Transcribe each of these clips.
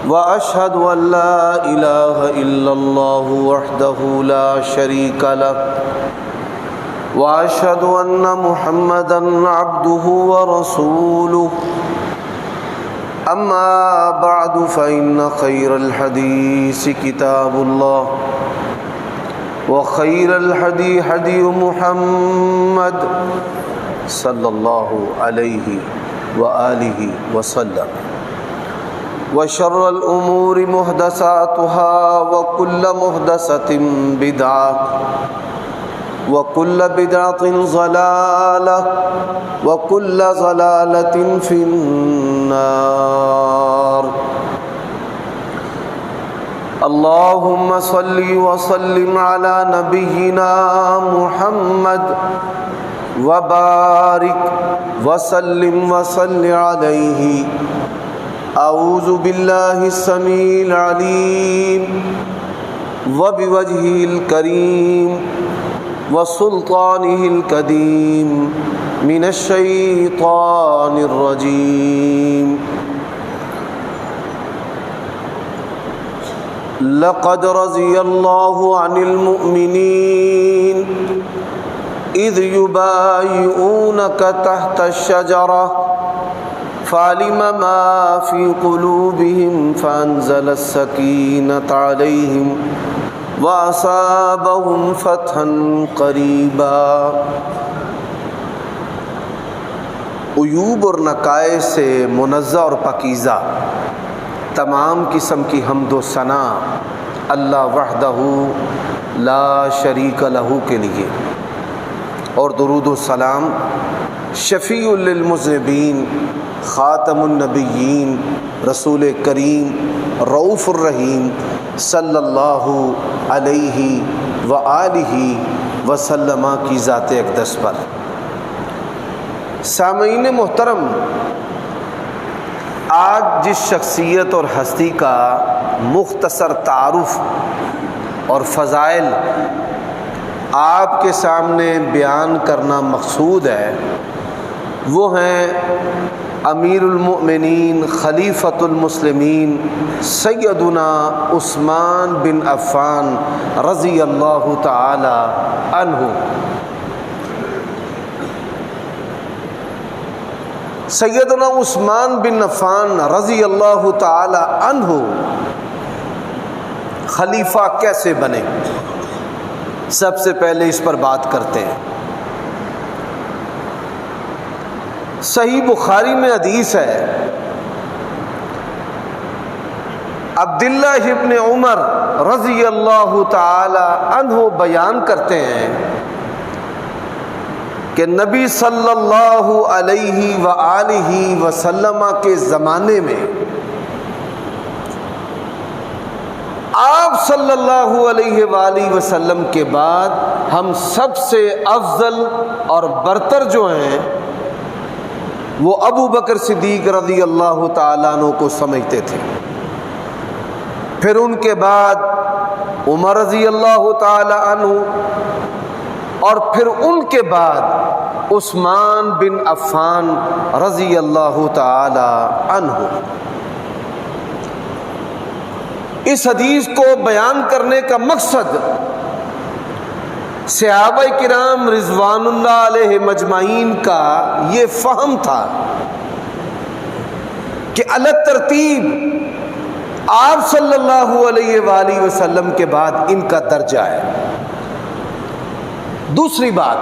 وأشهد أن لا إله إلا الله وحده لا شريك له وأشهد أن محمدا عبده ورسوله أما بعد فإن خير الحديث كتاب الله وخير الهدي هدي محمد صلى الله عليه وآله وسلم وشر الأمور محدثاتها وكل محدثة بدعة وكل بدعة ضلالة وكل ضلالة في النار اللهم صل وسلم على نبينا محمد وبارك وسلم وصل عليه اعوذ باللہ السمیع العلیم وبوجہہ الکریم وسلطانہ القدیم من الشیطان الرجیم لقد رضی اللہ عن المؤمنین اذ یبایعونک تحت الشجرہ فعلم ما في قلوبهم فأنزل السكينة عليهم وأصابهم فتحا قريبا۔ عیوب اور نقائص سے منزہ اور پاکیزہ تمام قسم کی حمد و ثنا اللہ وحدہ لا شریک لہ کے لیے، اور درود و سلام شفیع للمذنبین خاتم النبیین رسول کریم رؤوف الرحیم صلی اللہ علیہ وآلہ وسلم کی ذات اقدس پر۔ سامعین محترم، آج جس شخصیت اور ہستی کا مختصر تعارف اور فضائل آپ کے سامنے بیان کرنا مقصود ہے، وہ ہیں امیر المؤمنین خلیفۃ المسلمین سیدنا عثمان بن عفان رضی اللہ تعالی عنہ۔ سیدنا عثمان بن عفان رضی اللہ تعالی عنہ خلیفہ کیسے بنے، سب سے پہلے اس پر بات کرتے ہیں۔ صحیح بخاری میں حدیث ہے، عبداللہ ابن عمر رضی اللہ تعالی عنہ بیان کرتے ہیں کہ نبی صلی اللہ علیہ وآلہ وسلم کے زمانے میں آپ صلی اللہ علیہ وآلہ وسلم کے بعد ہم سب سے افضل اور برتر جو ہیں وہ ابو بکر صدیق رضی اللہ تعالیٰ عنہ کو سمجھتے تھے، پھر ان کے بعد عمر رضی اللہ تعالیٰ عنہ، اور پھر ان کے بعد عثمان بن عفان رضی اللہ تعالیٰ عنہ۔ اس حدیث کو بیان کرنے کا مقصد صحابہ کرام رضوان اللہ علیہ مجمعین کا یہ فہم تھا کہ علی ترتیب آپ صلی اللہ علیہ وآلہ وسلم کے بعد ان کا درجہ ہے۔ دوسری بات،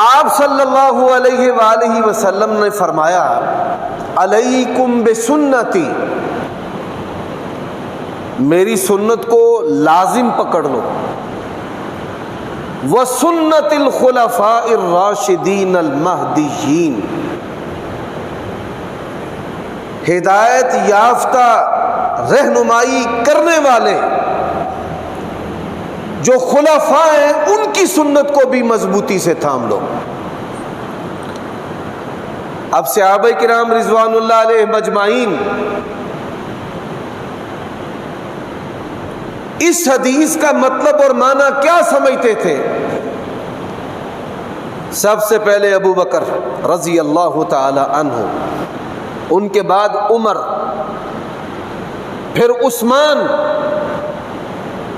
آپ صلی اللہ علیہ وآلہ وسلم نے فرمایا علیکم بسنتی، میری سنت کو لازم پکڑ لو، وسنت الخلفاء الراشدین المہدیین، ہدایت یافتہ رہنمائی کرنے والے جو خلفاء ہیں ان کی سنت کو بھی مضبوطی سے تھام لو۔ اب صحابہ کرام رضوان اللہ علیہ مجمعین اس حدیث کا مطلب اور معنی کیا سمجھتے تھے؟ سب سے پہلے ابو بکر رضی اللہ تعالی عنہ، ان کے بعد عمر پھر عثمان،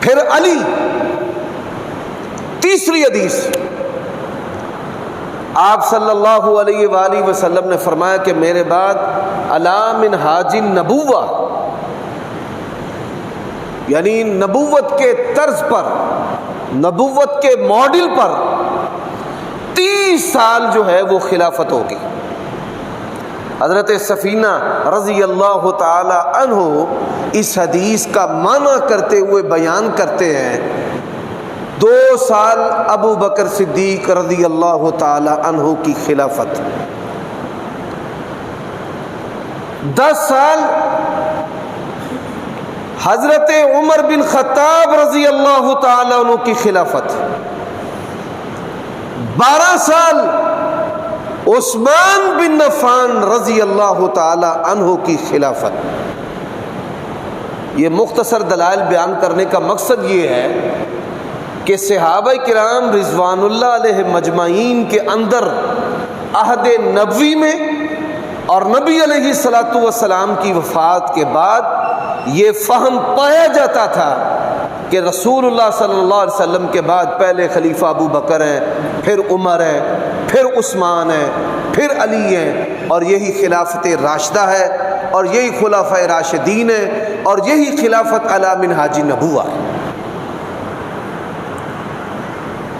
پھر علی۔ تیسری حدیث، آپ صلی اللہ علیہ وآلہ وسلم نے فرمایا کہ میرے بعد الا منہاج النبوہ، یعنی نبوت کے طرز پر، نبوت کے ماڈل پر 30 سال جو ہے وہ خلافت ہوگی۔ حضرت سفینہ رضی اللہ تعالی عنہ اس حدیث کا معنی کرتے ہوئے بیان کرتے ہیں 2 سال ابو بکر صدیق رضی اللہ تعالی عنہ کی خلافت، 10 سال حضرت عمر بن خطاب رضی اللہ تعالی عنہ کی خلافت، 12 سال عثمان بن عفان رضی اللہ تعالی عنہ کی خلافت۔ یہ مختصر دلائل بیان کرنے کا مقصد یہ ہے کہ صحابہ کرام رضوان اللہ علیہ مجمعین کے اندر عہد نبوی میں اور نبی علیہ الصلوۃ والسلام کی وفات کے بعد یہ فہم پایا جاتا تھا کہ رسول اللہ صلی اللہ علیہ وسلم کے بعد پہلے خلیفہ ابو بکر ہیں، پھر عمر ہے، پھر عثمان ہے، پھر علی ہیں، اور یہی خلافت راشدہ ہے، اور یہی خلفائے راشدین ہیں، اور یہی خلافت علی منہاج النبوہ ہے۔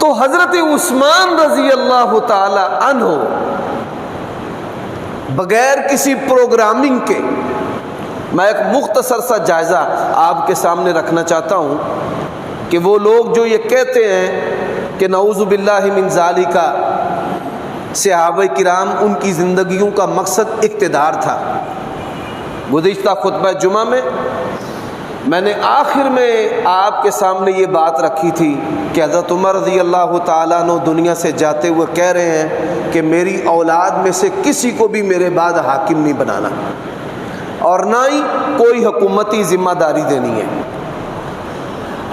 تو حضرت عثمان رضی اللہ تعالی عنہ بغیر کسی پروگرامنگ کے، میں ایک مختصر سا جائزہ آپ کے سامنے رکھنا چاہتا ہوں کہ وہ لوگ جو یہ کہتے ہیں کہ نعوذ باللہ من ذالک صحابہ کرام ان کی زندگیوں کا مقصد اقتدار تھا۔ گزشتہ خطبہ جمعہ میں نے آخر میں آپ کے سامنے یہ بات رکھی تھی کہ حضرت عمر رضی اللہ تعالیٰ عنہ دنیا سے جاتے ہوئے کہہ رہے ہیں کہ میری اولاد میں سے کسی کو بھی میرے بعد حاکم نہیں بنانا، اور نہ ہی کوئی حکومتی ذمہ داری دینی ہے۔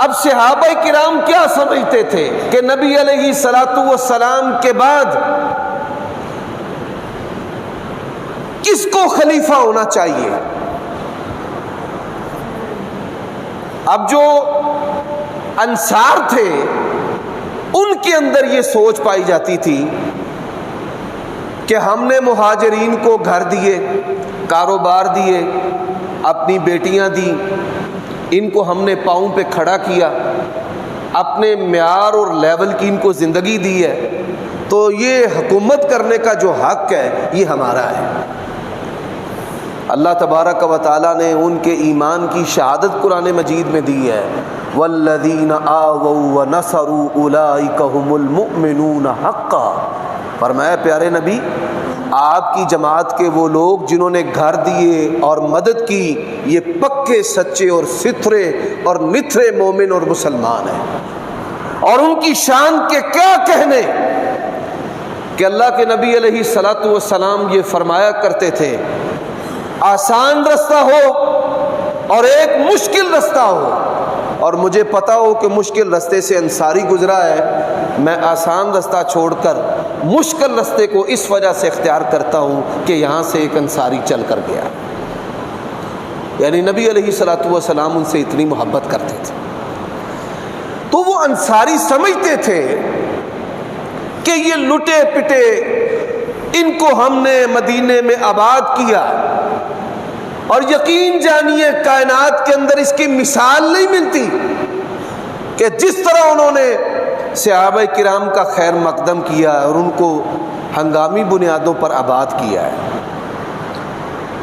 اب صحابہ کرام کیا سمجھتے تھے کہ نبی علیہ الصلوۃ والسلام کے بعد کس کو خلیفہ ہونا چاہیے؟ اب جو انصار تھے ان کے اندر یہ سوچ پائی جاتی تھی کہ ہم نے مہاجرین کو گھر دیے، کاروبار دیے، اپنی بیٹیاں دی، ان کو ہم نے پاؤں پہ کھڑا کیا، اپنے معیار اور لیول کی ان کو زندگی دی ہے، تو یہ حکومت کرنے کا جو حق ہے یہ ہمارا ہے۔ اللہ تبارک و تعالیٰ نے ان کے ایمان کی شہادت قرآن مجید میں دی ہے، والذین آووا ونصروا اولئک هم المؤمنون حقا۔ فرمایا پیارے نبی، آپ کی جماعت کے وہ لوگ جنہوں نے گھر دیے اور مدد کی، یہ پکے سچے اور ستھرے اور نتھرے مومن اور مسلمان ہیں۔ اور ان کی شان کے کیا کہنے کہ اللہ کے نبی علیہ الصلوۃ والسلام یہ فرمایا کرتے تھے آسان رستہ ہو اور ایک مشکل رستہ ہو، اور مجھے پتا ہو کہ مشکل رستے سے انصاری گزرا ہے، میں آسان رستہ چھوڑ کر مشکل رستے کو اس وجہ سے اختیار کرتا ہوں کہ یہاں سے ایک انصاری چل کر گیا۔ یعنی نبی علیہ الصلوۃ والسلام ان سے اتنی محبت کرتے تھے۔ تو وہ انصاری سمجھتے تھے کہ یہ لٹے پٹے، ان کو ہم نے مدینے میں آباد کیا، اور یقین جانیے کائنات کے اندر اس کی مثال نہیں ملتی کہ جس طرح انہوں نے صحابہ کرام کا خیر مقدم کیا اور ان کو ہنگامی بنیادوں پر آباد کیا ہے۔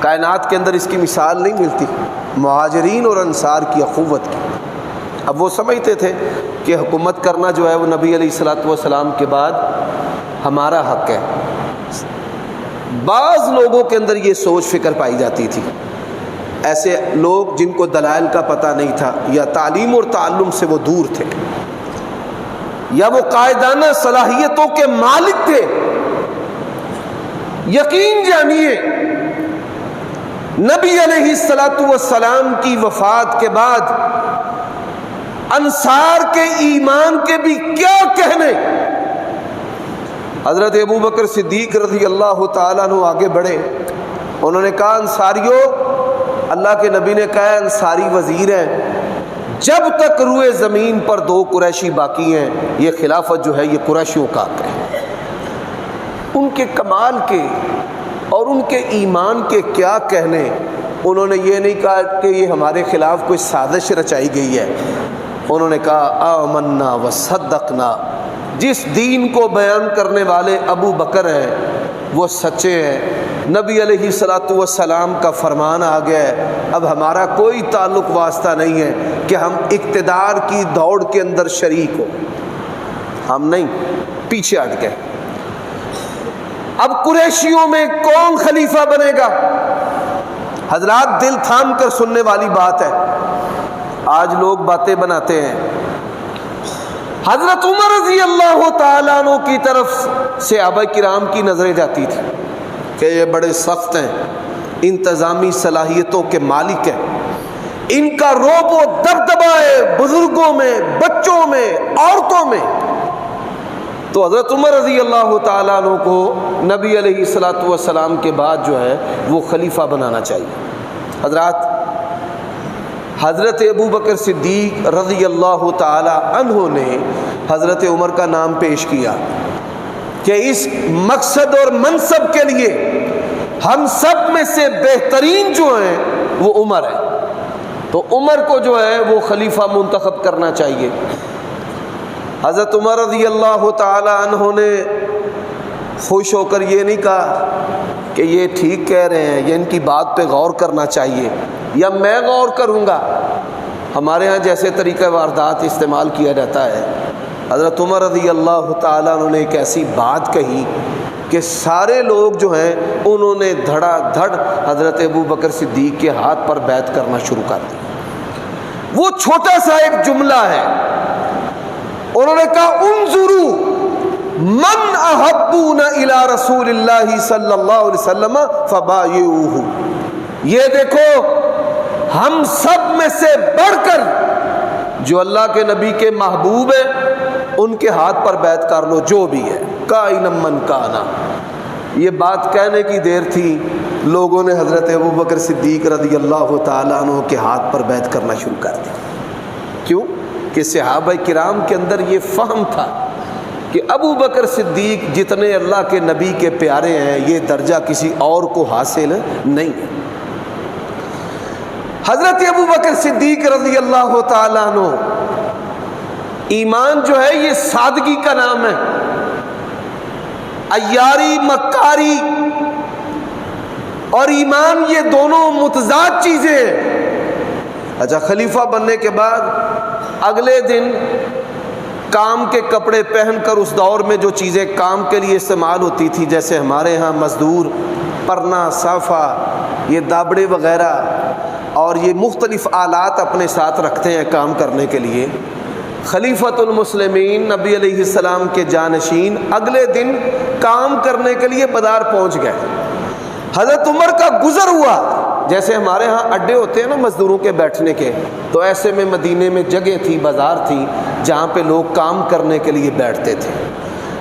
کائنات کے اندر اس کی مثال نہیں ملتی مہاجرین اور انصار کی اخوت کی۔ اب وہ سمجھتے تھے کہ حکومت کرنا جو ہے وہ نبی علیہ الصلوۃ والسلام کے بعد ہمارا حق ہے۔ بعض لوگوں کے اندر یہ سوچ فکر پائی جاتی تھی، ایسے لوگ جن کو دلائل کا پتہ نہیں تھا، یا تعلیم اور تعلم سے وہ دور تھے، یا وہ قائدانہ صلاحیتوں کے مالک تھے۔ یقین جانیے نبی علیہ الصلوۃ والسلام کی وفات کے بعد انصار کے ایمان کے بھی کیا کہنے۔ حضرت ابو بکر صدیق رضی اللہ تعالیٰ عنہ آگے بڑھے، انہوں نے کہا انصاریو اللہ کے نبی نے کہا انصاری وزیر ہیں، جب تک روئے زمین پر 2 قریشی باقی ہیں یہ خلافت جو ہے یہ قریشیوں کا حق ہے۔ ان کے کمال کے اور ان کے ایمان کے کیا کہنے، انہوں نے یہ نہیں کہا کہ یہ ہمارے خلاف کوئی سازش رچائی گئی ہے، انہوں نے کہا آمنا وصدقنا، جس دین کو بیان کرنے والے ابو بکر ہیں وہ سچے ہیں، نبی علیہ الصلوۃ والسلام کا فرمان آ گیا ہے، اب ہمارا کوئی تعلق واسطہ نہیں ہے کہ ہم اقتدار کی دوڑ کے اندر شریک ہو، ہم نہیں، پیچھے ہٹ گئے۔ اب قریشیوں میں کون خلیفہ بنے گا؟ حضرات دل تھام کر سننے والی بات ہے، آج لوگ باتیں بناتے ہیں۔ حضرت عمر رضی اللہ تعالیٰ عنہ کی طرف صحابہ کرام کی نظریں جاتی تھی کہ یہ بڑے سخت ہیں، انتظامی صلاحیتوں کے مالک ہیں، ان کا رعب و دبدبہ ہے بزرگوں میں، بچوں میں، عورتوں میں۔ تو حضرت عمر رضی اللہ تعالیٰ عنہ کو نبی علیہ الصلوۃ والسلام کے بعد جو ہے وہ خلیفہ بنانا چاہیے۔ حضرات حضرت ابو بکر صدیق رضی اللہ تعالیٰ عنہ نے حضرت عمر کا نام پیش کیا کہ اس مقصد اور منصب کے لیے ہم سب میں سے بہترین جو ہیں وہ عمر ہے، تو عمر کو جو ہے وہ خلیفہ منتخب کرنا چاہیے۔ حضرت عمر رضی اللہ تعالی عنہ نے خوش ہو کر یہ نہیں کہا کہ یہ ٹھیک کہہ رہے ہیں، یہ ان کی بات پہ غور کرنا چاہیے یا میں غور کروں گا۔ ہمارے ہاں جیسے طریقہ واردات استعمال کیا جاتا ہے، حضرت عمر رضی اللہ تعالیٰ عنہ نے ایک ایسی بات کہی کہ سارے لوگ جو ہیں انہوں نے دھڑا دھڑ حضرت ابو بکر صدیق کے ہاتھ پر بیعت کرنا شروع کر دی۔ وہ چھوٹا سا ایک جملہ ہے، انہوں نے کہا انظروا من احبون الی رسول اللہ صلی اللہ علیہ وسلم فبایعوہ، یہ دیکھو ہم سب میں سے بڑھ کر جو اللہ کے نبی کے محبوب ہیں ان کے ہاتھ پر بیعت کر لو، جو بھی ہے، کائن من کانا۔ یہ بات کہنے کی دیر تھی، لوگوں نے حضرت ابو بکر صدیق رضی اللہ تعالیٰ عنہ کے ہاتھ پر بیعت کرنا شروع کر دی۔ کیوں کہ صحابہ کرام کے اندر یہ فہم تھا کہ ابو بکر صدیق جتنے اللہ کے نبی کے پیارے ہیں یہ درجہ کسی اور کو حاصل نہیں ہے۔ حضرت ابو بکر صدیق رضی اللہ تعالیٰ عنہ، ایمان جو ہے یہ سادگی کا نام ہے، عیاری مکاری اور ایمان یہ دونوں متضاد چیزیں ہیں۔ اچھا، خلیفہ بننے کے بعد اگلے دن کام کے کپڑے پہن کر اس دور میں جو چیزیں کام کے لیے استعمال ہوتی تھی، جیسے ہمارے ہاں مزدور پرنا، صافہ، یہ دابڑے وغیرہ اور یہ مختلف آلات اپنے ساتھ رکھتے ہیں کام کرنے کے لیے، خلیفۃ المسلمین نبی علیہ السلام کے جانشین اگلے دن کام کرنے کے لیے بازار پہنچ گئے۔ حضرت عمر کا گزر ہوا، جیسے ہمارے ہاں اڈے ہوتے ہیں نا مزدوروں کے بیٹھنے کے، تو ایسے میں مدینے میں جگہ تھی، بازار تھی جہاں پہ لوگ کام کرنے کے لیے بیٹھتے تھے۔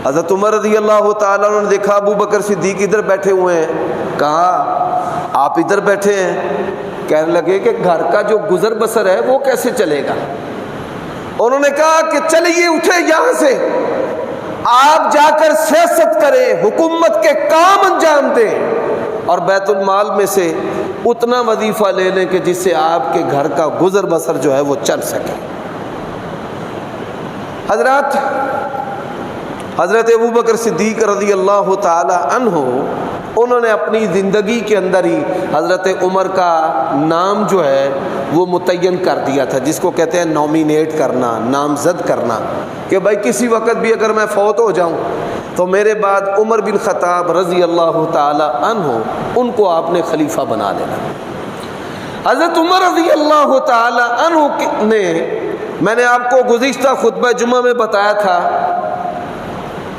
حضرت عمر رضی اللہ تعالیٰ عنہ نے دیکھا ابو بکر صدیق ادھر بیٹھے ہوئے ہیں، کہا آپ ادھر بیٹھے ہیں؟ کہنے لگے کہ گھر کا جو گزر بسر ہے وہ کیسے چلے گا؟ انہوں نے کہا کہ چلیے اٹھے یہاں سے، آپ جا کر سیاست کریں، حکومت کے کام انجام دیں اور بیت المال میں سے اتنا وظیفہ لے لیں کہ جس سے آپ کے گھر کا گزر بسر جو ہے وہ چل سکے۔ حضرات حضرت ابو بکر صدیق رضی اللہ تعالی عنہ، انہوں نے اپنی زندگی کے اندر ہی حضرت عمر کا نام جو ہے وہ متعین کر دیا تھا، جس کو کہتے ہیں نامینیٹ کرنا، نامزد کرنا، کہ بھائی کسی وقت بھی اگر میں فوت ہو جاؤں تو میرے بعد عمر بن خطاب رضی اللہ تعالی عنہ ان کو آپ نے خلیفہ بنا لینا۔ حضرت عمر رضی اللہ تعالی عنہ نے، میں نے آپ کو گزشتہ خطبہ جمعہ میں بتایا تھا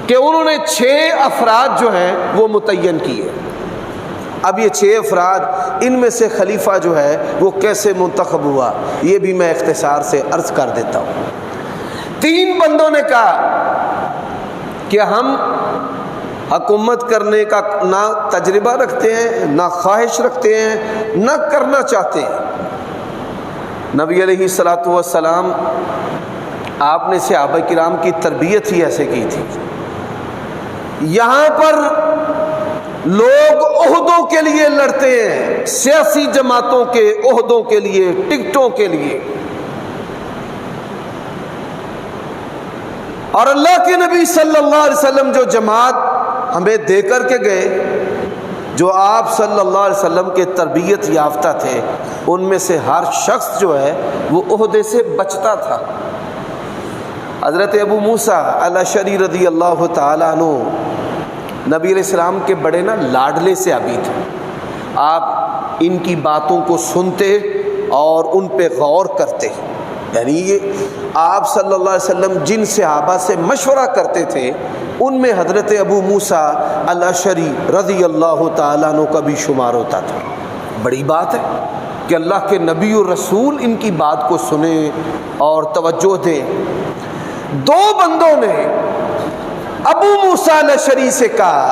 کہ انہوں نے 6 افراد جو ہیں وہ متعین کیے۔ اب یہ 6 افراد، ان میں سے خلیفہ جو ہے وہ کیسے منتخب ہوا یہ بھی میں اختصار سے عرض کر دیتا ہوں۔ 3 بندوں نے کہا کہ ہم حکومت کرنے کا نہ تجربہ رکھتے ہیں، نہ خواہش رکھتے ہیں، نہ کرنا چاہتے ہیں۔ نبی علیہ الصلوۃ والسلام آپ نے صحابہ کرام کی تربیت ہی ایسے کی تھی۔ یہاں پر لوگ عہدوں کے لیے لڑتے ہیں، سیاسی جماعتوں کے عہدوں کے لیے، ٹکٹوں کے لیے، اور اللہ کے نبی صلی اللہ علیہ وسلم جو جماعت ہمیں دے کر کے گئے، جو آپ صلی اللہ علیہ وسلم کے تربیت یافتہ تھے، ان میں سے ہر شخص جو ہے وہ عہدے سے بچتا تھا۔ حضرت ابو موسیٰ الاشعری رضی اللہ تعالیٰ عنہ نبی علیہ السلام کے بڑے لاڈلے صحابی تھے۔ آپ ان کی باتوں کو سنتے اور ان پہ غور کرتے، یعنی یہ آپ صلی اللہ علیہ وسلم جن صحابہ سے مشورہ کرتے تھے ان میں حضرت ابو موسیٰ الاشعری رضی اللہ تعالیٰ عنہ کا بھی شمار ہوتا تھا۔ بڑی بات ہے کہ اللہ کے نبی اور رسول ان کی بات کو سنیں اور توجہ دیں۔ دو بندوں نے ابو موسیٰ الاشعری سے کہا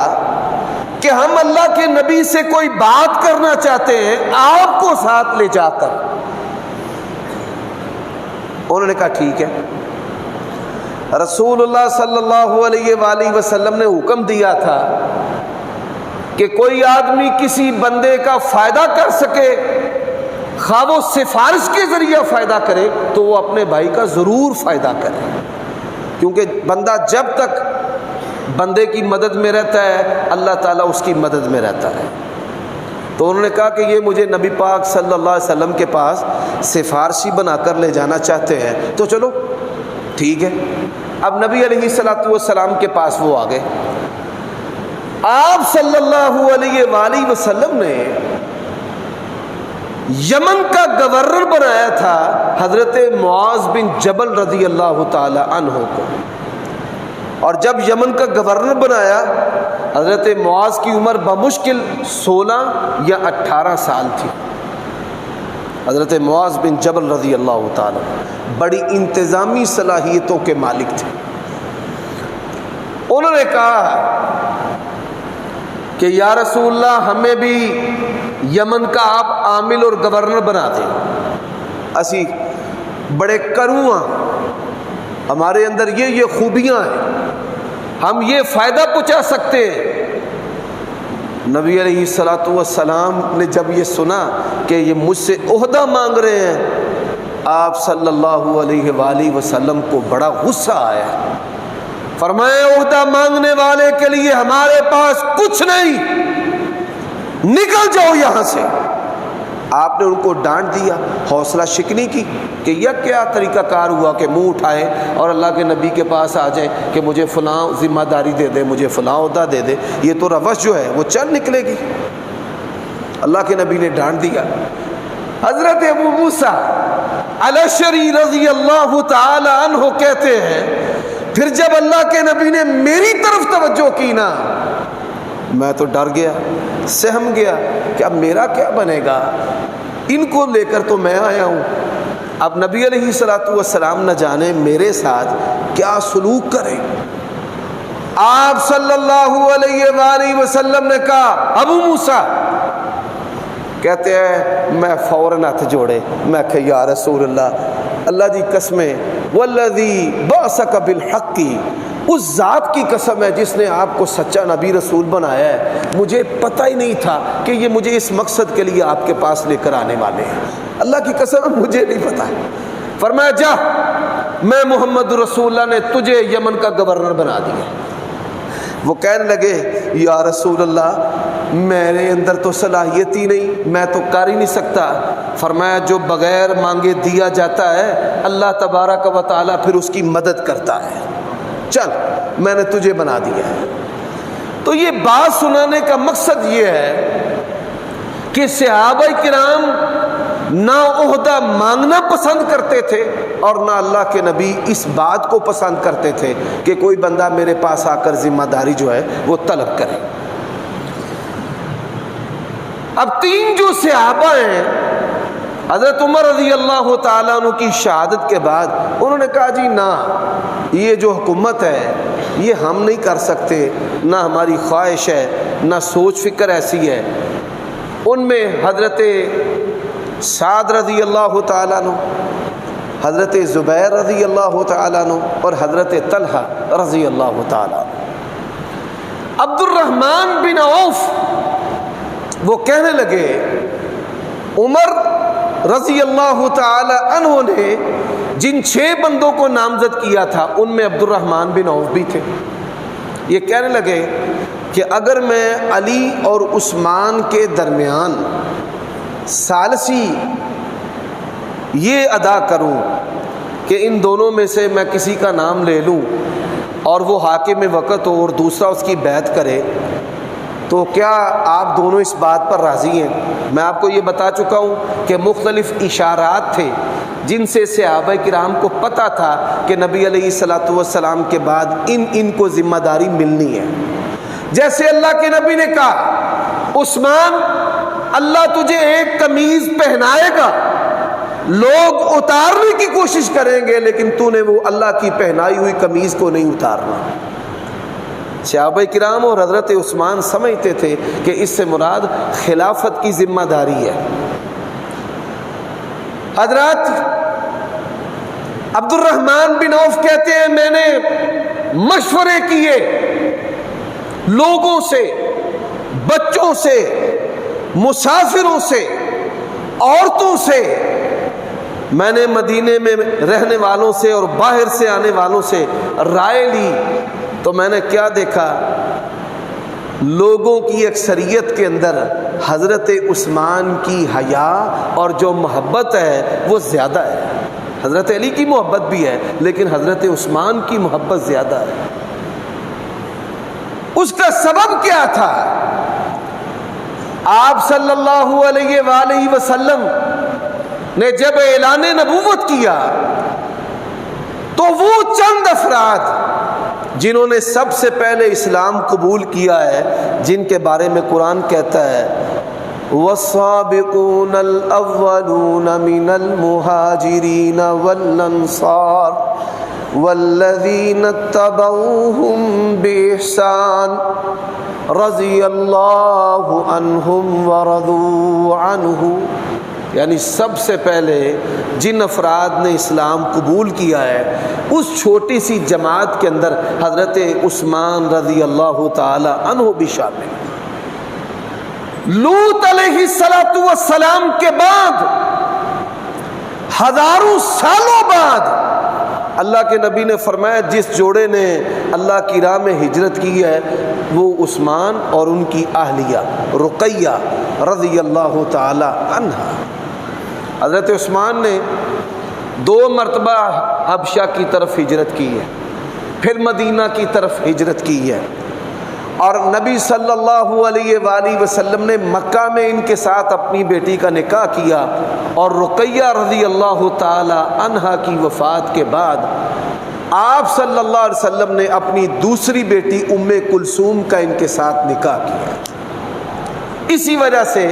کہ ہم اللہ کے نبی سے کوئی بات کرنا چاہتے ہیں، آپ کو ساتھ لے جا کر۔ انہوں نے کہا ٹھیک ہے۔ رسول اللہ صلی اللہ علیہ وآلہ وسلم نے حکم دیا تھا کہ کوئی آدمی کسی بندے کا فائدہ کر سکے، خواہ وہ سفارش کے ذریعے فائدہ کرے، تو وہ اپنے بھائی کا ضرور فائدہ کرے، کیونکہ بندہ جب تک بندے کی مدد میں رہتا ہے اللہ تعالیٰ اس کی مدد میں رہتا ہے۔ تو انہوں نے کہا کہ یہ مجھے نبی پاک صلی اللہ علیہ وسلم کے پاس سفارشی بنا کر لے جانا چاہتے ہیں، تو چلو ٹھیک ہے۔ اب نبی علیہ الصلوۃ والسلام کے پاس وہ آ گئے۔ آپ صلی اللہ علیہ وآلہ وسلم نے یمن کا گورنر بنایا تھا حضرت معاذ بن جبل رضی اللہ تعالی عنہ کو، اور جب یمن کا گورنر بنایا حضرت معاذ کی عمر بمشکل 16 یا 18 سال تھی۔ حضرت معاذ بن جبل رضی اللہ تعالی بڑی انتظامی صلاحیتوں کے مالک تھے۔ انہوں نے کہا کہ یا رسول اللہ ہمیں بھی یمن کا آپ عامل اور گورنر بنا دیں، اسی بڑے کرواں، ہمارے اندر یہ خوبیاں ہیں، ہم یہ فائدہ پہنچا سکتے ہیں۔ نبی علیہ الصلوۃ والسلام نے جب یہ سنا کہ یہ مجھ سے عہدہ مانگ رہے ہیں، آپ صلی اللہ علیہ وآلہ وسلم کو بڑا غصہ آیا۔ فرمایا عہدہ مانگنے والے کے لیے ہمارے پاس کچھ نہیں، نکل جاؤ یہاں سے۔ آپ نے ان کو ڈانٹ دیا، حوصلہ شکنی کی کہ یہ کیا طریقہ کار ہوا کہ منہ اٹھائے اور اللہ کے نبی کے پاس آ جائیں کہ مجھے فلاں ذمہ داری دے دے، مجھے فلاں عہدہ دے دے، یہ تو روش جو ہے وہ چل نکلے گی۔ اللہ کے نبی نے ڈانٹ دیا۔ حضرت ابو موسیٰ الاشعری رضی اللہ تعالی عنہ کہتے ہیں پھر جب اللہ کے نبی نے میری طرف توجہ کی نا، میں تو ڈر گیا، سہم گیا کہ اب میرا کیا بنے گا، ان کو لے کر تو میں آیا ہوں، اب نبی علیہ الصلوۃ والسلام نہ جانے میرے ساتھ کیا سلوک کریں۔ آپ صلی اللہ علیہ وآلہ وسلم نے کہا ابو موسیٰ، کہتے ہیں میں فوراً ہاتھ جوڑے، میں کہ یا رسول اللہ جی قسمیں والذی بعثک بالحق، اس ذات کی قسم ہے جس نے آپ کو سچا نبی رسول بنایا ہے، مجھے پتہ ہی نہیں تھا کہ یہ مجھے اس مقصد کے لیے آپ کے پاس لے کر آنے والے ہیں، اللہ کی قسم مجھے نہیں پتہ۔ فرمایا جا، میں محمد رسول اللہ نے تجھے یمن کا گورنر بنا دیا۔ وہ کہنے لگے یا رسول اللہ میرے اندر تو صلاحیت ہی نہیں، میں تو کر ہی نہیں سکتا۔ فرمایا جو بغیر مانگے دیا جاتا ہے اللہ تبارک و تعالیٰ پھر اس کی مدد کرتا ہے، چل میں نے تجھے بنا دیا ہے۔ تو یہ بات سنانے کا مقصد یہ ہے کہ صحابہ کرام نہ عہدہ مانگنا پسند کرتے تھے اور نہ اللہ کے نبی اس بات کو پسند کرتے تھے کہ کوئی بندہ میرے پاس آ کر ذمہ داری جو ہے وہ طلب کرے۔ اب تین جو صحابہ ہیں حضرت عمر رضی اللہ تعالیٰ عنہ کی شہادت کے بعد انہوں نے کہا جی نہ، یہ جو حکومت ہے یہ ہم نہیں کر سکتے، نہ ہماری خواہش ہے، نہ سوچ فکر ایسی ہے۔ ان میں حضرت سعد رضی اللہ تعالیٰ عنہ، حضرت زبیر رضی اللہ تعالیٰ عنہ اور حضرت طلحہ رضی اللہ تعالیٰ عنہ۔ عبد الرحمن بن عوف وہ کہنے لگے عمر رضی اللہ تعالی عنہ نے جن 6 بندوں کو نامزد کیا تھا ان میں عبد الرحمن بن عوف بھی تھے۔ یہ کہنے لگے کہ اگر میں علی اور عثمان کے درمیان ثالثی یہ ادا کروں کہ ان دونوں میں سے میں کسی کا نام لے لوں اور وہ حاکم وقت ہو اور دوسرا اس کی بیعت کرے، تو کیا آپ دونوں اس بات پر راضی ہیں؟ میں آپ کو یہ بتا چکا ہوں کہ مختلف اشارات تھے جن سے صحابہ کرام کو پتہ تھا کہ نبی علیہ الصلوۃ والسلام کے بعد ان کو ذمہ داری ملنی ہے۔ جیسے اللہ کے نبی نے کہا عثمان اللہ تجھے ایک قمیض پہنائے گا، لوگ اتارنے کی کوشش کریں گے لیکن تو نے وہ اللہ کی پہنائی ہوئی قمیض کو نہیں اتارنا۔ صحابہ کرام اور حضرت عثمان سمجھتے تھے کہ اس سے مراد خلافت کی ذمہ داری ہے۔ حضرت عبد الرحمن بن عوف کہتے ہیں میں نے مشورے کیے لوگوں سے، بچوں سے، مسافروں سے، عورتوں سے، میں نے مدینے میں رہنے والوں سے اور باہر سے آنے والوں سے رائے لی، تو میں نے کیا دیکھا لوگوں کی اکثریت کے اندر حضرت عثمان کی حیا اور جو محبت ہے وہ زیادہ ہے۔ حضرت علی کی محبت بھی ہے لیکن حضرت عثمان کی محبت زیادہ ہے۔ اس کا سبب کیا تھا؟ آپ صلی اللہ علیہ وآلہ وسلم نے جب اعلان نبوت کیا تو وہ چند افراد جنہوں نے سب سے پہلے اسلام قبول کیا ہے، جن کے بارے میں قرآن کہتا ہے والسابقون الاولون من المہاجرین والانصار والذین اتبعوهم بإحسان رضی اللہ عنہم ورضوا عنہ، یعنی سب سے پہلے جن افراد نے اسلام قبول کیا ہے اس چھوٹی سی جماعت کے اندر حضرت عثمان رضی اللہ تعالی عنہ بھی شامل ہیں۔ لوط علیہ السلام کے بعد ہزاروں سالوں بعد اللہ کے نبی نے فرمایا جس جوڑے نے اللہ کی راہ میں ہجرت کی ہے وہ عثمان اور ان کی اہلیہ رقیہ رضی اللہ تعالی عنہا۔ حضرت عثمان نے 2 مرتبہ حبشہ کی طرف ہجرت کی ہے، پھر مدینہ کی طرف ہجرت کی ہے، اور نبی صلی اللہ علیہ وآلہ وسلم نے مکہ میں ان کے ساتھ اپنی بیٹی کا نکاح کیا، اور رقیہ رضی اللہ تعالی عنہا کی وفات کے بعد آپ صلی اللہ علیہ وسلم نے اپنی دوسری بیٹی ام کلثوم کا ان کے ساتھ نکاح کیا۔ اسی وجہ سے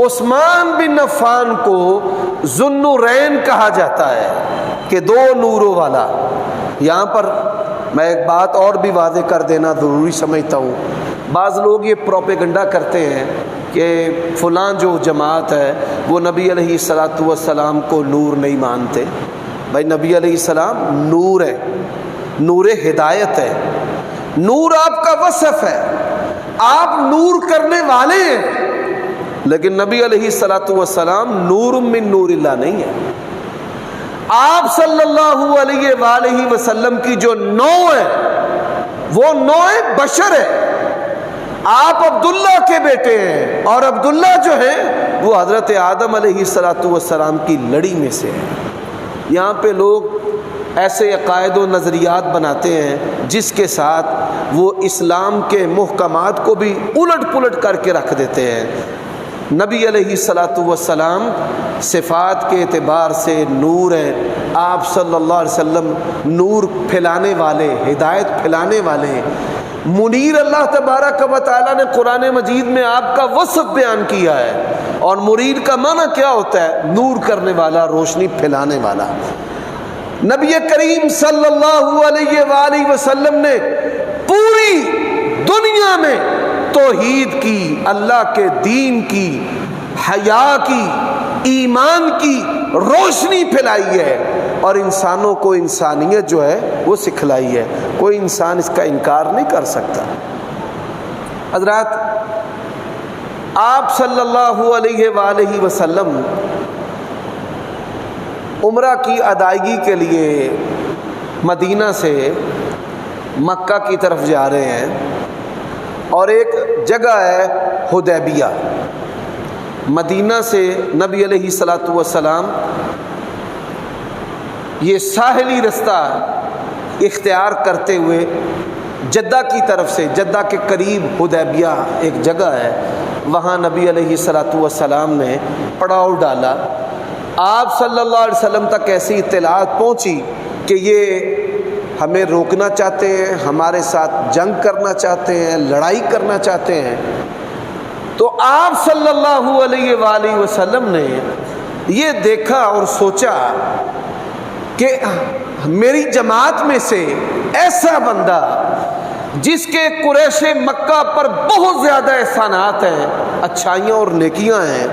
عثمان بن عفان کو ذو النورین کہا جاتا ہے کہ 2 نوروں والا۔ یہاں پر میں ایک بات اور بھی واضح کر دینا ضروری سمجھتا ہوں، بعض لوگ یہ پروپیگنڈا کرتے ہیں کہ فلاں جو جماعت ہے وہ نبی علیہ الصلوۃ والسلام کو نور نہیں مانتے۔ بھائی نبی علیہ السلام نور ہے، نور ہدایت ہے، نور آپ کا وصف ہے، آپ نور کرنے والے ہیں، لیکن نبی علیہ الصلوۃ والسلام نور من نور اللہ نہیں ہے۔ آپ صلی اللہ علیہ وآلہ وسلم کی جو نوع ہے وہ نوع بشر ہے۔ آپ عبداللہ کے بیٹے ہیں اور عبداللہ جو ہے وہ حضرت آدم علیہ الصلوۃ والسلام کی لڑی میں سے ہے۔ یہاں پہ لوگ ایسے عقائد و نظریات بناتے ہیں جس کے ساتھ وہ اسلام کے محکمات کو بھی الٹ پلٹ کر کے رکھ دیتے ہیں۔ نبی علیہ الصلوۃ والسلام صفات کے اعتبار سے نور ہے، آپ صلی اللہ علیہ وسلم نور پھیلانے والے، ہدایت پھیلانے والے ہیں۔ منیر اللہ تبارک و تعالیٰ نے قرآن مجید میں آپ کا وصف بیان کیا ہے، اور مرید کا معنی کیا ہوتا ہے؟ نور کرنے والا، روشنی پھیلانے والا۔ نبی کریم صلی اللہ علیہ وآلہ وسلم نے پوری دنیا میں توحید کی، اللہ کے دین کی، حیا کی، ایمان کی روشنی پھیلائی ہے، اور انسانوں کو انسانیت جو ہے وہ سکھلائی ہے۔ کوئی انسان اس کا انکار نہیں کر سکتا۔ حضرات، آپ صلی اللہ علیہ وآلہ وسلم عمرہ کی ادائیگی کے لیے مدینہ سے مکہ کی طرف جا رہے ہیں، اور ایک جگہ ہے حدیبیہ۔ مدینہ سے نبی علیہ الصلوۃ والسلام یہ ساحلی رستہ اختیار کرتے ہوئے جدہ کی طرف سے، جدہ کے قریب حدیبیہ ایک جگہ ہے، وہاں نبی علیہ الصلوۃ والسلام نے پڑاؤ ڈالا۔ آپ صلی اللہ علیہ وسلم تک ایسی اطلاعات پہنچی کہ یہ ہمیں روکنا چاہتے ہیں، ہمارے ساتھ جنگ کرنا چاہتے ہیں، لڑائی کرنا چاہتے ہیں۔ تو آپ صلی اللہ علیہ وآلہ وسلم نے یہ دیکھا اور سوچا کہ میری جماعت میں سے ایسا بندہ جس کے قریش مکہ پر بہت زیادہ احسانات ہیں، اچھائیاں اور نیکیاں ہیں،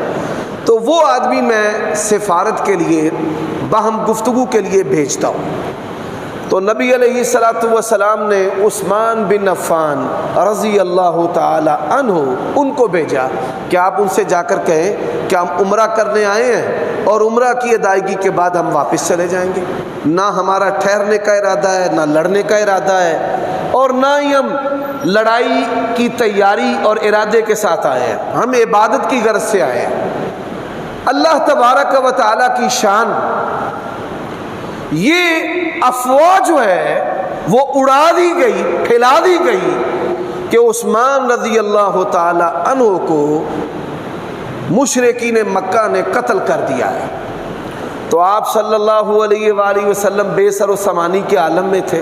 تو وہ آدمی میں سفارت کے لیے، باہم گفتگو کے لیے بھیجتا ہوں۔ تو نبی علیہ الصلوۃ والسلام نے عثمان بن عفان رضی اللہ تعالی عنہ ان کو بھیجا کہ آپ ان سے جا کر کہیں کہ ہم عمرہ کرنے آئے ہیں، اور عمرہ کی ادائیگی کے بعد ہم واپس چلے جائیں گے۔ نہ ہمارا ٹھہرنے کا ارادہ ہے، نہ لڑنے کا ارادہ ہے، اور نہ ہی ہم لڑائی کی تیاری اور ارادے کے ساتھ آئے ہیں، ہم عبادت کی غرض سے آئے ہیں۔ اللہ تبارک و تعالیٰ کی شان، یہ افواہ جو ہے وہ اڑا دی گئی، پھیلا دی گئی کہ عثمان رضی اللہ تعالی عنہ کو مشرکین مکہ نے قتل کر دیا ہے۔ تو آپ صلی اللہ علیہ وآلہ وسلم بے سر و سامانی کے عالم میں تھے۔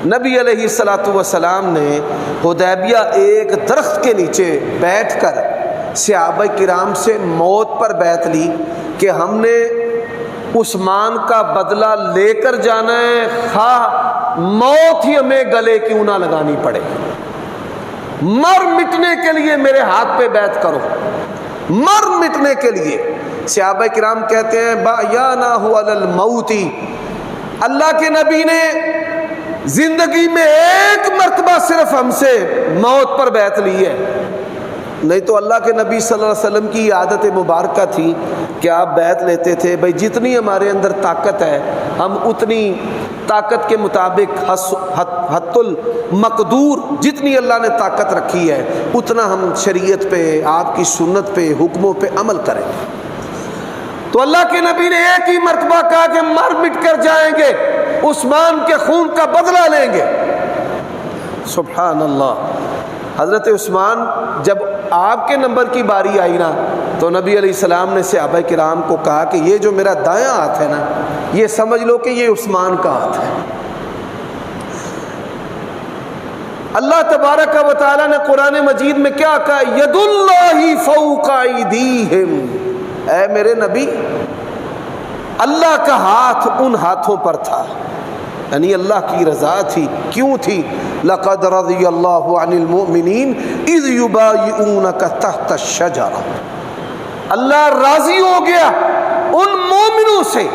نبی علیہ الصلوۃ والسلام نے حدیبیہ ایک درخت کے نیچے بیٹھ کر صحابہ کرام سے موت پر بیعت لی کہ ہم نے عثمان کا بدلہ لے کر جانا ہے، خواہ موت ہی ہمیں گلے کیوں نہ لگانی پڑے، مر مٹنے کے لیے میرے ہاتھ پہ بیعت کرو، مر مٹنے کے لیے۔ صحابہ کرام کہتے ہیں بایانہ علی الموت، اللہ کے نبی نے زندگی میں ایک مرتبہ صرف ہم سے موت پر بیعت لی ہے، نہیں تو اللہ کے نبی صلی اللہ علیہ وسلم کی عادت مبارکہ تھی کہ آپ بیعت لیتے تھے، بھائی جتنی ہمارے اندر طاقت ہے ہم اتنی طاقت کے مطابق حت المقدور، جتنی اللہ نے طاقت رکھی ہے اتنا ہم شریعت پہ، آپ کی سنت پہ، حکموں پہ عمل کریں۔ تو اللہ کے نبی نے ایک ہی مرتبہ کہا کہ مر مٹ کر جائیں گے، عثمان کے خون کا بدلہ لیں گے۔ سبحان اللہ۔ حضرت عثمان جب آپ کے نمبر کی باری آئی نا، تو نبی علیہ السلام نے صحابہ کرام کو کہا کہ یہ جو میرا دایاں ہاتھ ہے نا، یہ سمجھ لو کہ یہ عثمان کا ہاتھ ہے۔ اللہ تبارک و تعالیٰ نے قرآن مجید میں کیا کہا؟ ید اللہ فوق ایدیہم، اے میرے نبی اللہ کا ہاتھ ان ہاتھوں پر تھا، یعنی اللہ کی رضا تھی۔ کیوں تھی؟ لقد رضی اللہ عن المؤمنین اذ یبایعونک تحت الشجرہ، اللہ راضی ہو گیا ان مومنوں سے۔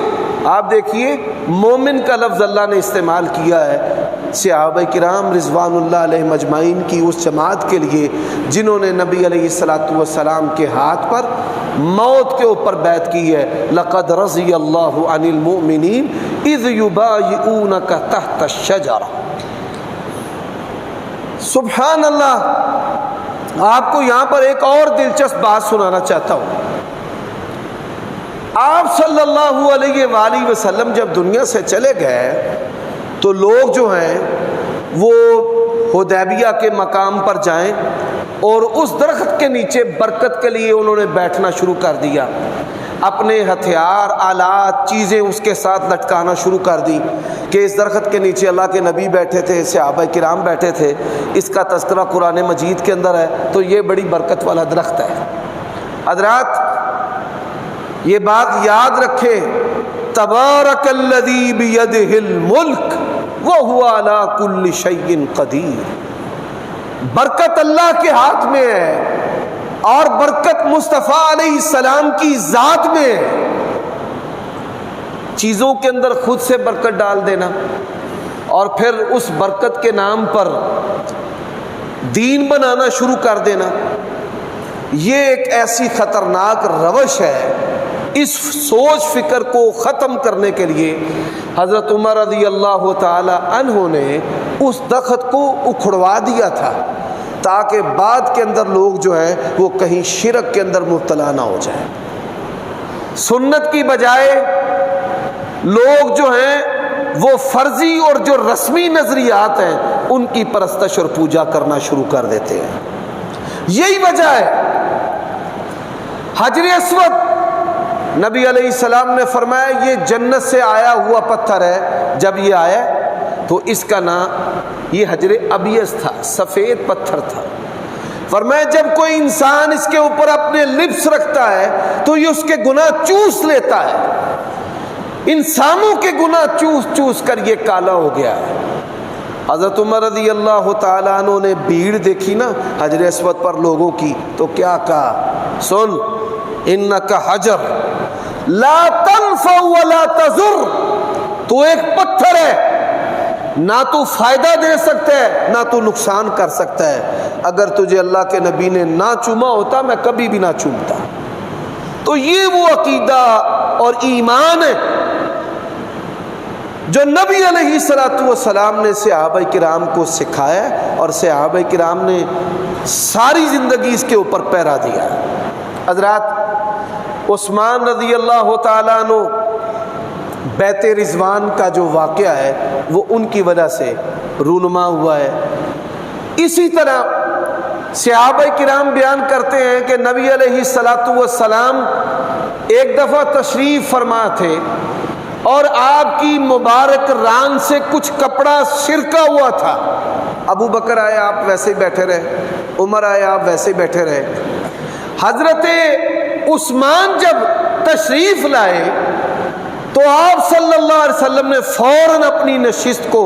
آپ دیکھیے مومن کا لفظ اللہ نے استعمال کیا ہے صحابہ کرام رضوان اللہ علیہم اجمعین کی اس جماعت کے لیے جنہوں نے نبی علیہ الصلوۃ والسلام کے ہاتھ پر موت کے اوپر بیعت کی ہے۔ لقد رضی اللہ عن المؤمنین اذ یبایعونک تحت الشجرہ۔ سبحان اللہ۔ آپ کو یہاں پر ایک اور دلچسپ بات سنانا چاہتا ہوں۔ آپ صلی اللہ علیہ وآلہ وسلم جب دنیا سے چلے گئے تو لوگ جو ہیں وہ حدیبیہ کے مقام پر جائیں اور اس درخت کے نیچے برکت کے لیے انہوں نے بیٹھنا شروع کر دیا، اپنے ہتھیار، آلات، چیزیں اس کے ساتھ لٹکانا شروع کر دی کہ اس درخت کے نیچے اللہ کے نبی بیٹھے تھے، صحابہ کرام بیٹھے تھے، اس کا تذکرہ قرآن مجید کے اندر ہے، تو یہ بڑی برکت والا درخت ہے۔ حضرات یہ بات یاد رکھیں، تبارک الذی بیدہ الملک وہو علی کل شیء قدیر، برکت اللہ کے ہاتھ میں ہے اور برکت مصطفیٰ علیہ السلام کی ذات میں ہے۔ چیزوں کے اندر خود سے برکت ڈال دینا اور پھر اس برکت کے نام پر دین بنانا شروع کر دینا، یہ ایک ایسی خطرناک روش ہے۔ اس سوچ فکر کو ختم کرنے کے لیے حضرت عمر رضی اللہ تعالی عنہ نے اس درخت کو اکھڑوا دیا تھا تاکہ بعد کے اندر لوگ جو ہے وہ کہیں شرک کے اندر مبتلا نہ ہو جائیں۔ سنت کی بجائے لوگ جو ہیں وہ فرضی اور جو رسمی نظریات ہیں ان کی پرستش اور پوجا کرنا شروع کر دیتے ہیں۔ یہی وجہ ہے حجر اسود نبی علیہ السلام نے فرمایا یہ جنت سے آیا ہوا پتھر ہے، جب یہ آیا تو اس کا نام یہ حجر ابیض تھا، سفید پتھر تھا۔ فرمایا جب کوئی انسان اس کے اوپر اپنے لپس رکھتا ہے تو یہ اس کے گناہ چوس لیتا ہے، انسانوں کے گناہ چوس چوس کر یہ کالا ہو گیا ہے۔ حضرت عمر رضی اللہ تعالیٰ عنہ نے بھیڑ دیکھی نا حجر اسود پر لوگوں کی تو کیا کہا، سن انک حجر لا تنفع ولا تضر، تو ایک پتھر ہے، نہ تو فائدہ دے سکتا ہے نہ تو نقصان کر سکتا ہے، اگر تجھے اللہ کے نبی نے نہ چوما ہوتا میں کبھی بھی نہ چومتا۔ تو یہ وہ عقیدہ اور ایمان ہے جو نبی علیہ السلام نے صحابہ کرام کو سکھایا اور صحابہ کرام نے ساری زندگی اس کے اوپر پہرا دیا۔ حضرات عثمان رضی اللہ تعالیٰ عنہ بیت رضوان کا جو واقعہ ہے وہ ان کی وجہ سے رونما ہوا ہے۔ اسی طرح صحابہ کرام بیان کرتے ہیں کہ نبی علیہ السلام ایک دفعہ تشریف فرما تھے اور آپ کی مبارک ران سے کچھ کپڑا سرکا ہوا تھا۔ ابو بکر آئے آپ ویسے ہی بیٹھے رہے، عمر آئے آپ ویسے ہی بیٹھے رہے۔ حضرت عثمان جب تشریف لائے تو آپ صلی اللہ علیہ وسلم نے فوراً اپنی نشست کو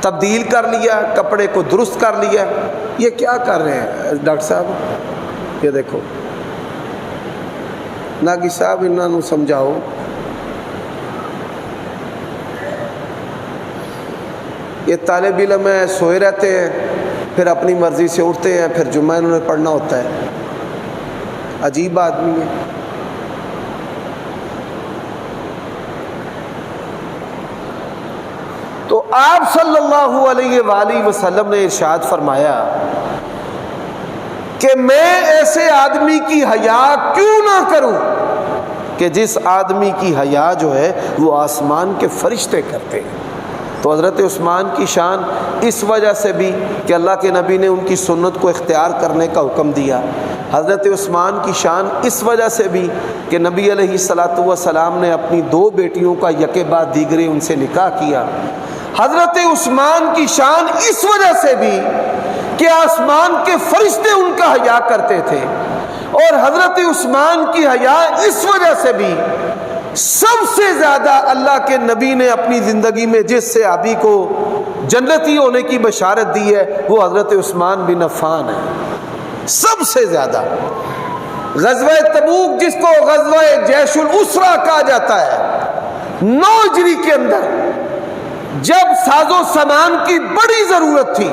تبدیل کر لیا، کپڑے کو درست کر لیا۔ یہ کیا کر رہے ہیں ڈاکٹر صاحب؟ یہ دیکھو ناگی صاحب انہوں سمجھاؤ۔ یہ طالب علم ہیں، سوئے رہتے ہیں، پھر اپنی مرضی سے اٹھتے ہیں، پھر جمعہ انہوں نے پڑھنا ہوتا ہے۔ عجیب آدمی ہے۔ تو آپ صلی اللہ علیہ وآلہ وسلم نے ارشاد فرمایا کہ میں ایسے آدمی کی حیا کیوں نہ کروں کہ جس آدمی کی حیا جو ہے وہ آسمان کے فرشتے کرتے ہیں۔ تو حضرت عثمان کی شان اس وجہ سے بھی کہ اللہ کے نبی نے ان کی سنت کو اختیار کرنے کا حکم دیا، حضرت عثمان کی شان اس وجہ سے بھی کہ نبی علیہ السلام نے اپنی 2 بیٹیوں کا یکے بعد دیگرے ان سے نکاح کیا، حضرت عثمان کی شان اس وجہ سے بھی کہ آسمان کے فرشتے ان کا حیا کرتے تھے، اور حضرت عثمان کی حیا اس وجہ سے بھی سب سے زیادہ اللہ کے نبی نے اپنی زندگی میں جس صحابی کو جنتی ہونے کی بشارت دی ہے وہ حضرت عثمان بن عفان ہے۔ سب سے زیادہ غزوہ تبوک جس کو غزوہ جیش الاسرہ کہا جاتا ہے، 9 ہجری کے اندر جب ساز و سامان کی بڑی ضرورت تھی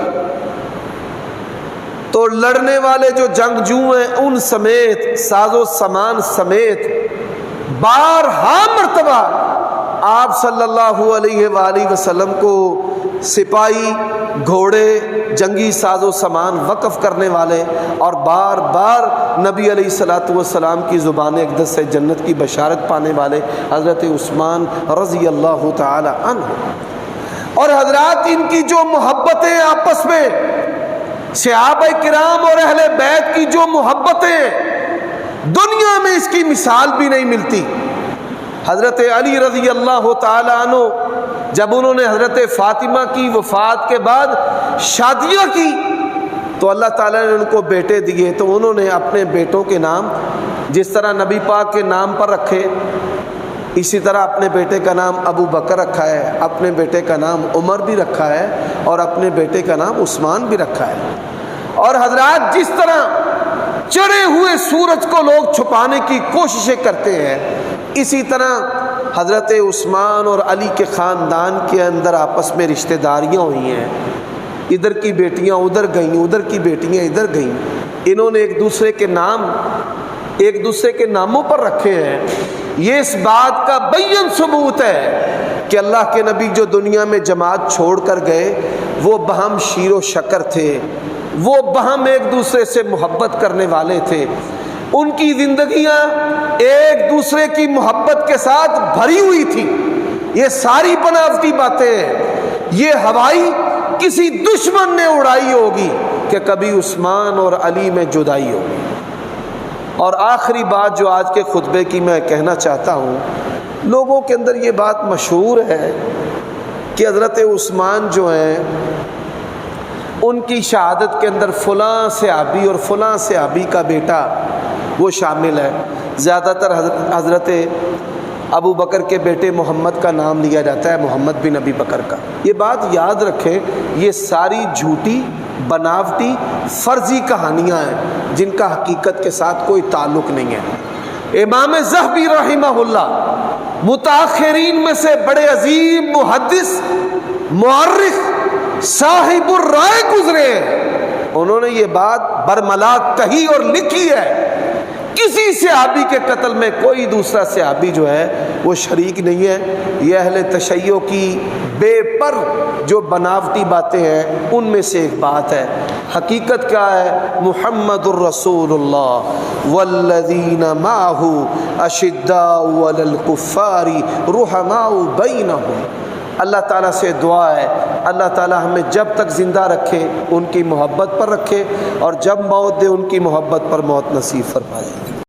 تو لڑنے والے جو جنگجو ہیں ان سمیت ساز و سامان سمیت بارہا مرتبہ آپ صلی اللہ علیہ وآلہ وسلم کو سپاہی، گھوڑے، جنگی ساز و سامان وقف کرنے والے اور بار بار نبی علیہ السلام کی زبان اقدس سے جنت کی بشارت پانے والے حضرت عثمان رضی اللہ تعالی عنہ۔ اور حضرات ان کی جو محبتیں آپس میں، صحابہ کرام اور اہل بیت کی جو محبتیں، دنیا میں اس کی مثال بھی نہیں ملتی۔ حضرت علی رضی اللہ تعالی عنہ جب انہوں نے حضرت فاطمہ کی وفات کے بعد شادیاں کی تو اللہ تعالیٰ نے ان کو بیٹے دیے، تو انہوں نے اپنے بیٹوں کے نام جس طرح نبی پاک کے نام پر رکھے، اسی طرح اپنے بیٹے کا نام ابو بکر رکھا ہے، اپنے بیٹے کا نام عمر بھی رکھا ہے، اور اپنے بیٹے کا نام عثمان بھی رکھا ہے۔ اور حضرات، جس طرح چڑھے ہوئے سورج کو لوگ چھپانے کی کوششیں کرتے ہیں، اسی طرح حضرت عثمان اور علی کے خاندان کے اندر آپس میں رشتہ داریاں ہوئی ہیں، ادھر کی بیٹیاں ادھر گئیں، ادھر کی بیٹیاں ادھر گئیں، انہوں نے ایک دوسرے کے نام ایک دوسرے کے ناموں پر رکھے ہیں۔ یہ اس بات کا بین ثبوت ہے کہ اللہ کے نبی جو دنیا میں جماعت چھوڑ کر گئے وہ بہم شیر و شکر تھے، وہ بہم ایک دوسرے سے محبت کرنے والے تھے، ان کی زندگیاں ایک دوسرے کی محبت کے ساتھ بھری ہوئی تھی۔ یہ ساری بناوٹی باتیں ہیں، یہ ہوائی کسی دشمن نے اڑائی ہوگی کہ کبھی عثمان اور علی میں جدائی ہوگی۔ اور آخری بات جو آج کے خطبے کی میں کہنا چاہتا ہوں، لوگوں کے اندر یہ بات مشہور ہے کہ حضرت عثمان جو ہیں ان کی شہادت کے اندر فلاں صحابی اور فلاں صحابی کا بیٹا وہ شامل ہے۔ زیادہ تر حضرت ابو بکر کے بیٹے محمد کا نام لیا جاتا ہے، محمد بن ابی بکر کا۔ یہ بات یاد رکھیں، یہ ساری جھوٹی بناوٹی فرضی کہانیاں ہیں جن کا حقیقت کے ساتھ کوئی تعلق نہیں ہے۔ امام ذہبی رحمہ اللہ متاخرین میں سے بڑے عظیم محدث، مورخ، صاحب الرائے گزرے ہیں، انہوں نے یہ بات برملا کہی اور لکھی ہے، کسی صحابی کے قتل میں کوئی دوسرا صحابی جو ہے وہ شریک نہیں ہے۔ یہ اہل تشیع کی بے پر جو بناوٹی باتیں ہیں ان میں سے ایک بات ہے۔ حقیقت کیا ہے؟ محمد الرسول اللہ والذین معہ اشداء علی الکفار رحماء بینہم۔ اللہ تعالیٰ سے دعا ہے اللہ تعالیٰ ہمیں جب تک زندہ رکھے ان کی محبت پر رکھے، اور جب موت دے ان کی محبت پر موت نصیب فرمائے۔